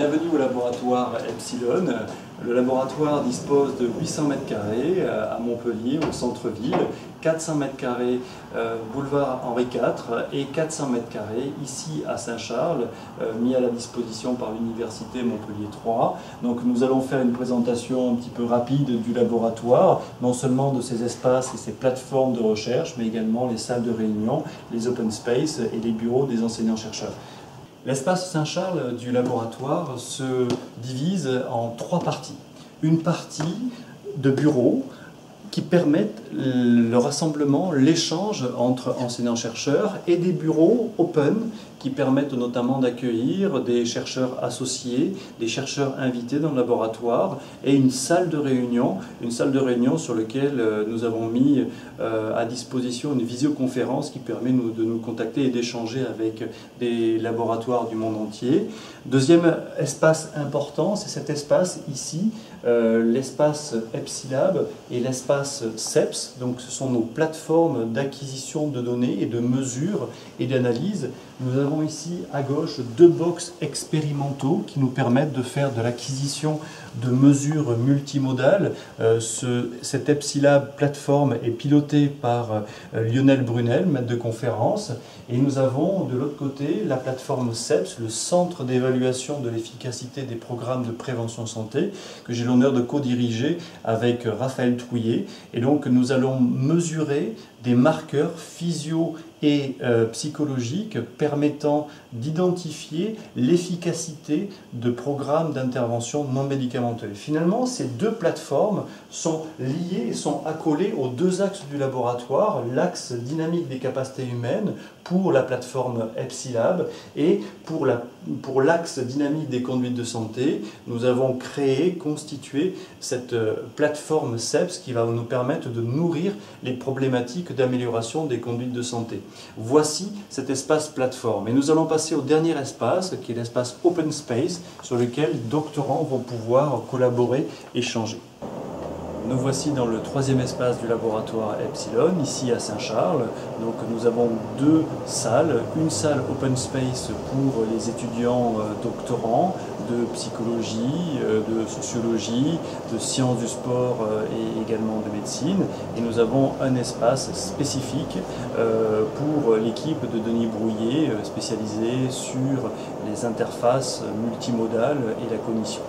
Bienvenue au laboratoire Epsilon. Le laboratoire dispose de 800 m² à Montpellier, au centre-ville, 400 m² boulevard Henri IV et 400 m² ici à Saint-Charles, mis à la disposition par l'université Montpellier 3. Donc nous allons faire une présentation un petit peu rapide du laboratoire, non seulement de ses espaces et ses plateformes de recherche, mais également les salles de réunion, les open space et les bureaux des enseignants-chercheurs. L'espace Saint-Charles du laboratoire se divise en 3 parties. Une partie de bureaux qui permettent le rassemblement, l'échange entre enseignants-chercheurs et des bureaux open qui permettent notamment d'accueillir des chercheurs associés, des chercheurs invités dans le laboratoire et une salle de réunion sur laquelle nous avons mis à disposition une visioconférence qui permet de nous contacter et d'échanger avec des laboratoires du monde entier. Deuxième espace important, c'est cet espace ici, l'espace EPSILab et l'espace CEPS. Donc ce sont nos plateformes d'acquisition de données et de mesure et d'analyse. Nous avons ici à gauche 2 box expérimentaux qui nous permettent de faire de l'acquisition de mesures multimodales. Cette EPSILab plateforme est pilotée par Lionel Brunel, maître de conférence. Et nous avons de l'autre côté la plateforme CEPS, le centre d'évaluation de l'efficacité des programmes de prévention santé, que j'ai l'honneur de co-diriger avec Raphaël Trouillet. Et donc nous allons mesurer des marqueurs physio et psychologiques permettant d'identifier l'efficacité de programmes d'intervention non médicamenteux. Finalement, ces 2 plateformes sont liées et sont accolées aux 2 axes du laboratoire, l'axe dynamique des capacités humaines pour la plateforme EPSILab et pour l'axe dynamique des conduites de santé, nous avons constitué cette plateforme CEPS qui va nous permettre de nourrir les problématiques d'amélioration des conduites de santé. Voici cet espace plateforme. Et nous allons passer au dernier espace, qui est l'espace Open Space, sur lequel les doctorants vont pouvoir collaborer, échanger. Nous voici dans le 3e espace du laboratoire Epsilon, ici à Saint-Charles. Donc nous avons 2 salles, une salle open space pour les étudiants doctorants de psychologie, de sociologie, de sciences du sport et également de médecine. Et nous avons un espace spécifique pour l'équipe de Denis Brouillet, spécialisée sur les interfaces multimodales et la cognition.